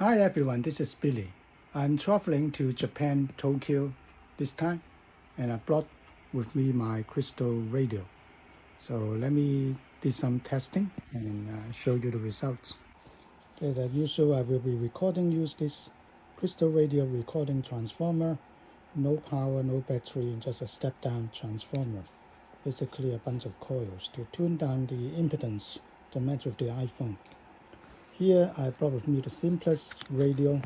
Hi everyone, this is Billy. I'm traveling to Japan, Tokyo this time, and I brought with me my crystal radio. So let me do some testing and show you the results. As usual, I will be use this crystal radio recording transformer. No power, no battery, just a step-down transformer. Basically a bunch of coils to tune down the impedance to match with the iPhone. Here I brought with me the simplest radio.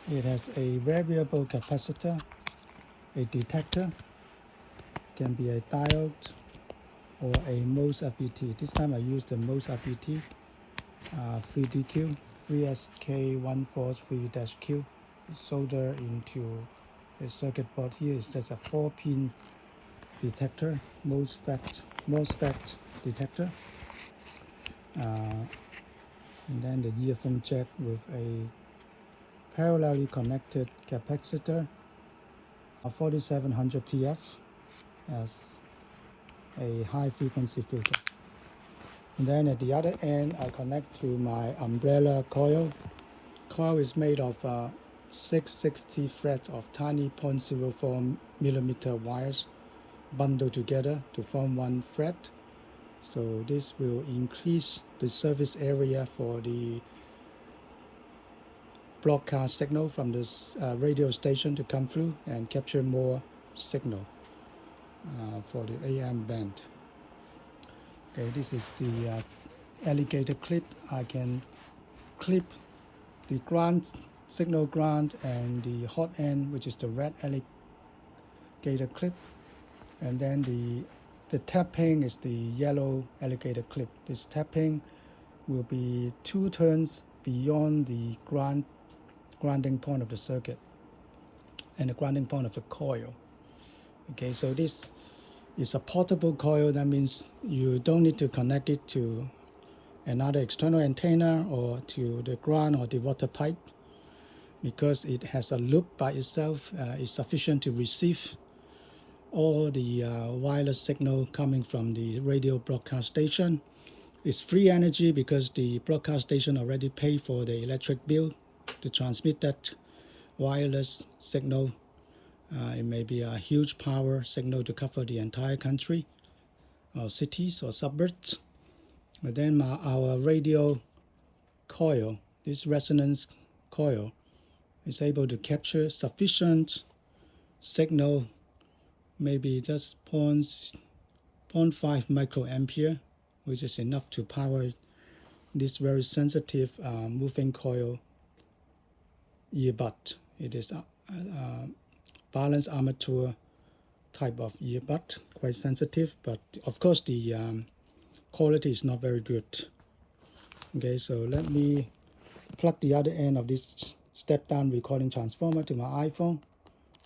It has a variable capacitor, a detector, can be a diode or a MOS FET. This time I use the MOS FET 3DQ, 3SK143-Q. Solder into a circuit board. Here is just a 4-pin detector, MOSFET detector. And then the earphone jack with a parallelly connected capacitor, 4700 PF as a high frequency filter. And then at the other end, I connect to my umbrella coil. Coil is made of 660 threads of tiny 0.04 millimeter wires bundled together to form one thread. So this will increase the surface area for the broadcast signal from this radio station to come through and capture more signal for the AM band. Okay, this is the alligator clip. I can clip the ground, signal ground, and the hot end, which is the red alligator clip. And then the tapping is the yellow alligator clip. This tapping will be 2 turns beyond the grounding point of the circuit and the grounding point of the coil. Okay, so this is a portable coil. That means you don't need to connect it to another external antenna or to the ground or the water pipe, because it has a loop by itself. Is sufficient to receive all the wireless signal coming from the radio broadcast station. It's free energy because the broadcast station already paid for the electric bill to transmit that wireless signal. It may be a huge power signal to cover the entire country or cities or suburbs. But then our radio coil, this resonance coil, is able to capture sufficient signal, maybe just 0.5 microampere, which is enough to power this very sensitive moving coil earbud. It is a balanced armature type of earbud, quite sensitive, but of course the quality is not very good. Okay, so let me plug the other end of this step-down recording transformer to my iPhone,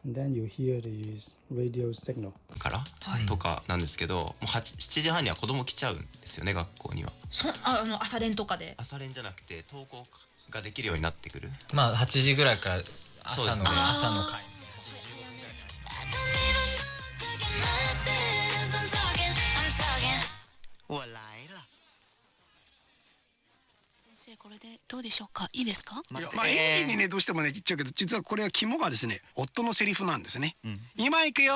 and then you hear this radio signal. からとかなんですけど、もう7時半には子供来ちゃうんですよね、学校には。朝練とかで。朝練じゃなくて登校ができるようになってくる。まあ8時ぐらいから朝の会。我来了。先生、これでどうでしょうか。いいですか。いや、まあ演技にねどうしてもね言っちゃうけど、実はこれは肝がですね、夫のセリフなんですね。今行くよ。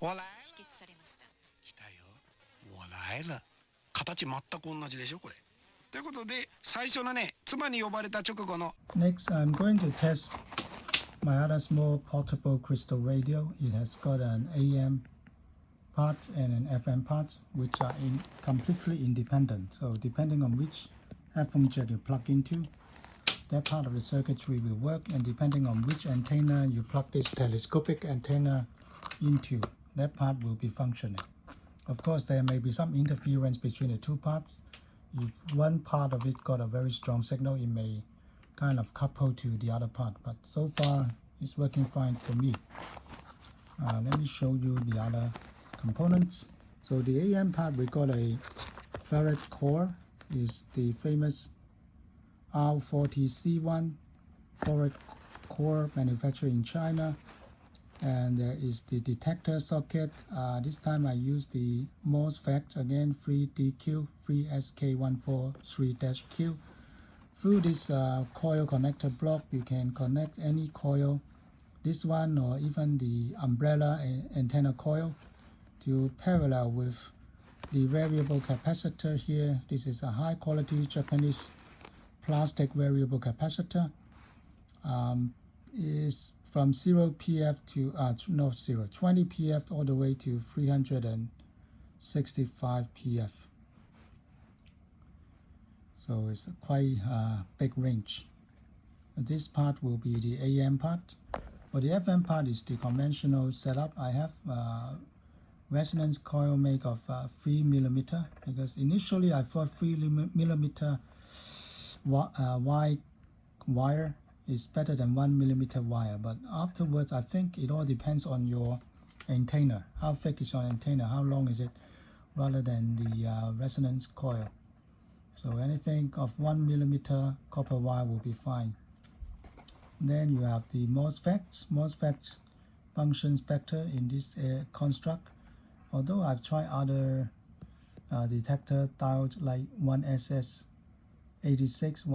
我来了。否決されました。来たよ。我来了。形全く同じでしょこれ。ということで最初のね、妻に呼ばれた直後の。Next, I'm going to test my other small portable crystal radio. It has got an AM part and an FM part, which are completely independent. So depending on which headphone jack you plug into, that part of the circuitry will work, and depending on which antenna you plug this telescopic antenna into, that part will be functioning. Of course, there may be some interference between the two parts. If one part of it got a very strong signal, it may kind of couple to the other part, but so far it's working fine for me. Let me show you the other components. So the AM part, we got a ferrite core, is the famous R40C1 ferrite core manufactured in China. And there is the detector socket. This time I use the MOSFET again, 3DQ, 3SK143-Q through this coil connector block, you can connect any coil, this one or even the umbrella antenna coil, to parallel with the variable capacitor here. This is a high quality Japanese plastic variable capacitor. Is from 0 pf to 20 pf all the way to 365 pf. So it's a quite big range. This part will be the AM part. For the FM part is the conventional setup. I have resonance coil made of 3 millimeter, because initially I thought 3 millimeter wide wire is better than 1 millimeter wire, but afterwards I think it all depends on your antenna. How thick is your antenna, how long is it, rather than the resonance coil. So anything of 1 millimeter copper wire will be fine. Then you have the MOSFETs function spectre in this construct. Although I've tried other detector diodes like 1SS86,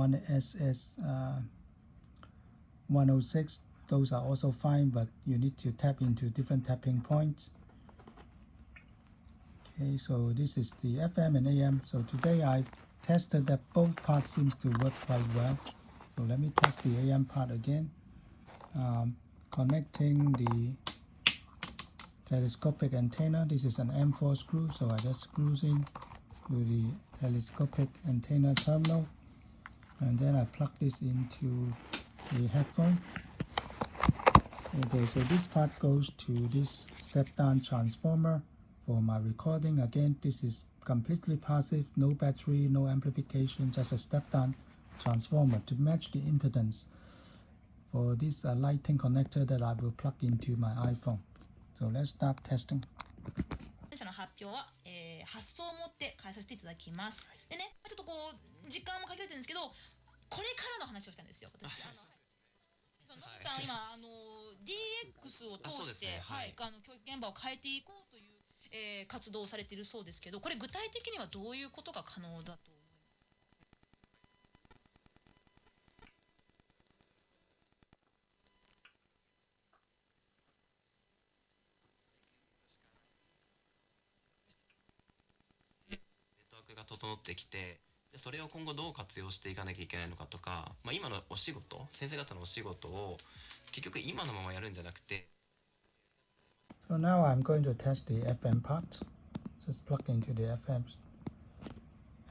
1SS106, those are also fine, but you need to tap into different tapping points. Okay, so this is the FM and AM. So today I tested that both parts seems to work quite well. So let me test the AM part again. Connecting the telescopic antenna. This is an M4 screw, so I just screws in to the telescopic antenna terminal, and then I plug this into the headphone. Okay, so this part goes to this step-down transformer for my recording. Again, this is completely passive, no battery, no amplification, just a step-down transformer to match the impedance for this lighting connector that I will plug into my iPhone. So let's start testing. の発表は、発想を持って変えさせていただきます。でね、ちょっとこう時間も限られてるんですけど、これからの話をしたんですよ。私野口さん今DX を通して、はい、教育現場を変えていこうという、活動をされているそうですけど、これ具体的にはどういうことが可能だと。が整ってきて、それを今後どう活用していかなきゃいけないのかとか、今のお仕事、先生方のお仕事を結局今のままやるんじゃなくて。So now I'm going to test the FM part. Just plug into the FM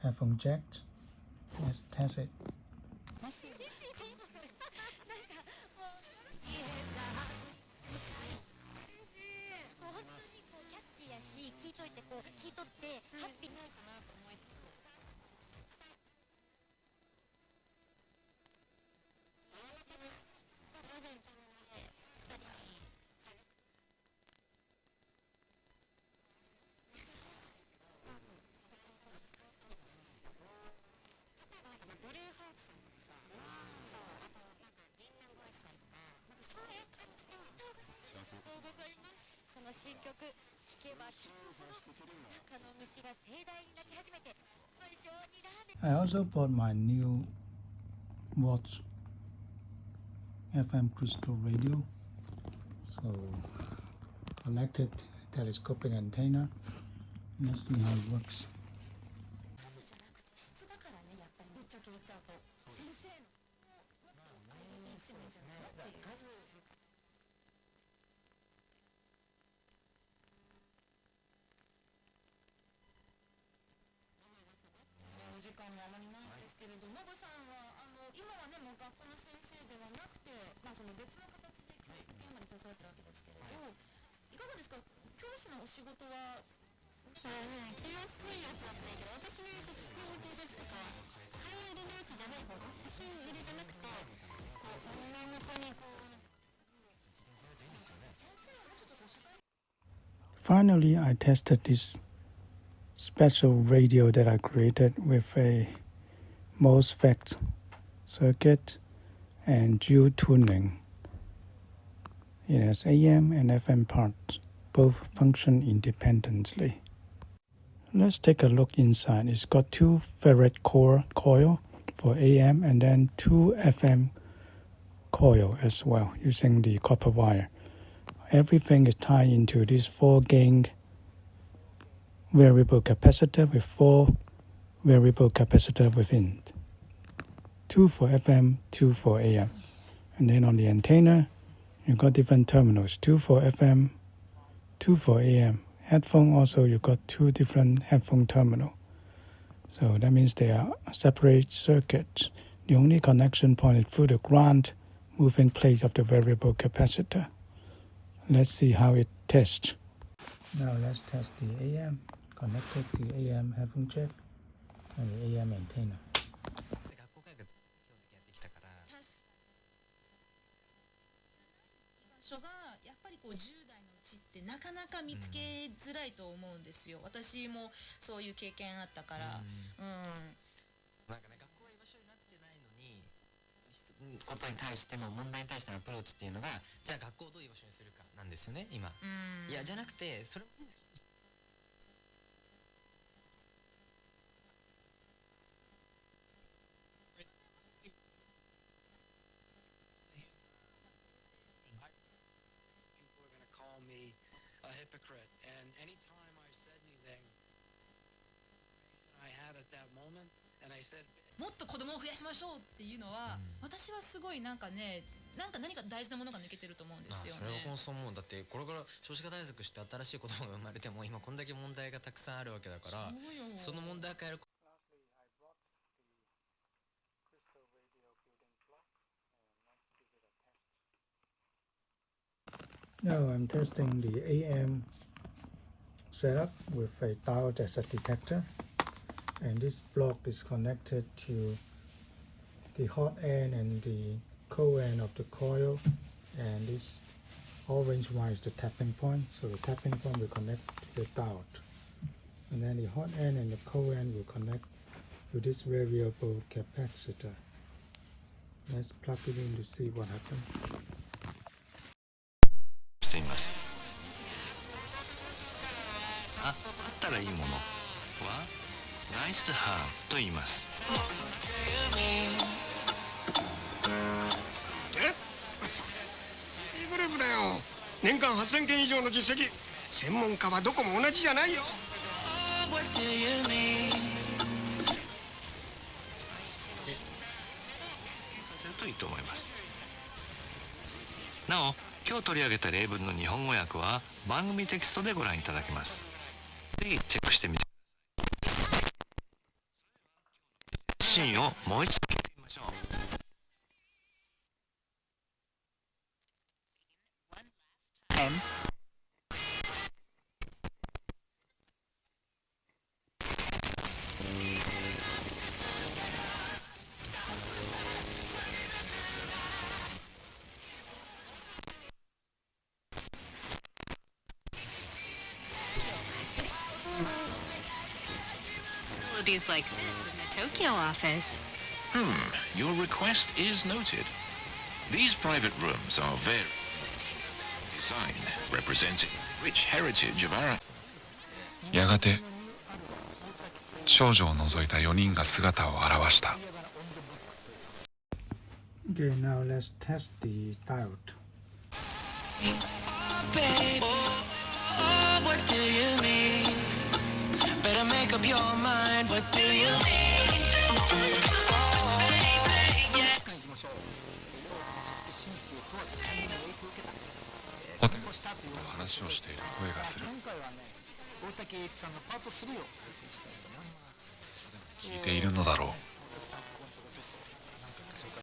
headphone jack. Let's test it. I also bought my new watch FM crystal radio. So connected telescopic antenna. Let's see how it works. Finally, I tested this special radio that I created with a MOSFET circuit and dual tuning. It has AM and FM parts, both function Let's take a look inside. It's got 2 ferrite core coil for AM, and then 2 FM coil as well using the copper wire. Everything is tied into this 4-gain variable capacitor with 4 variable capacitor within. 2 for FM, 2 for AM. And then on the antenna, you got different terminals, 2 for FM, 2 for AM. Headphone also, you got 2 different headphone terminals. So that means they are separate circuits. The only connection point is through the ground moving plate of the variable capacitor. Let's see how it tests. Now let's test the AM, connected to AM headphone jack and the AM antenna. 学校教育基本的にやってきたから場所がやっぱりこう10代のうちってなかなか見つけづらいと思うんですよ。私もそういう経験あったから。なんかね、学校が居場所になってないのにことに対しての問題に対してのアプローチっていうのが、じゃあ学校をどういう場所にするかなんですよね今。いやじゃなくてそれもっと子供を増やしましょうっていうのは、私はすごいなんかね、何か大事なものが抜けてると思うんですよね。それは僕もそう思うんだって、これから少子化対策して新しい子供が生まれても今こんだけ問題がたくさんあるわけだから、その問題を変える。Now I'm testing the AM setup with a diode as a detector, and this block is connected to the hot end and the cold end of the coil, and this orange one is the tapping point, so the tapping point will connect to the diode, and then the hot end and the cold end will connect to this variable capacitor. Let's plug it in to see what happens. しています。あったらいいものはNice to have と言います。いいグループだよ。年間8000件以上の実績。専門家はどこも同じじゃないよ。させるといいと思います。なお、今日取り上げた例文の日本語訳は番組テキストでご覧いただけます。ぜひチェックしてみてください。シーンをもう一度聞いてみましょう。Like this in the Tokyo office. Your request is noted. These private rooms are very design representing rich heritage of our やがて少女を除いた4人が姿を現した。Okay, now let's test the diode. What do you mean? Better make up your mind. What do you mean? ホテルと話をしている声がする。聞いているのだろう。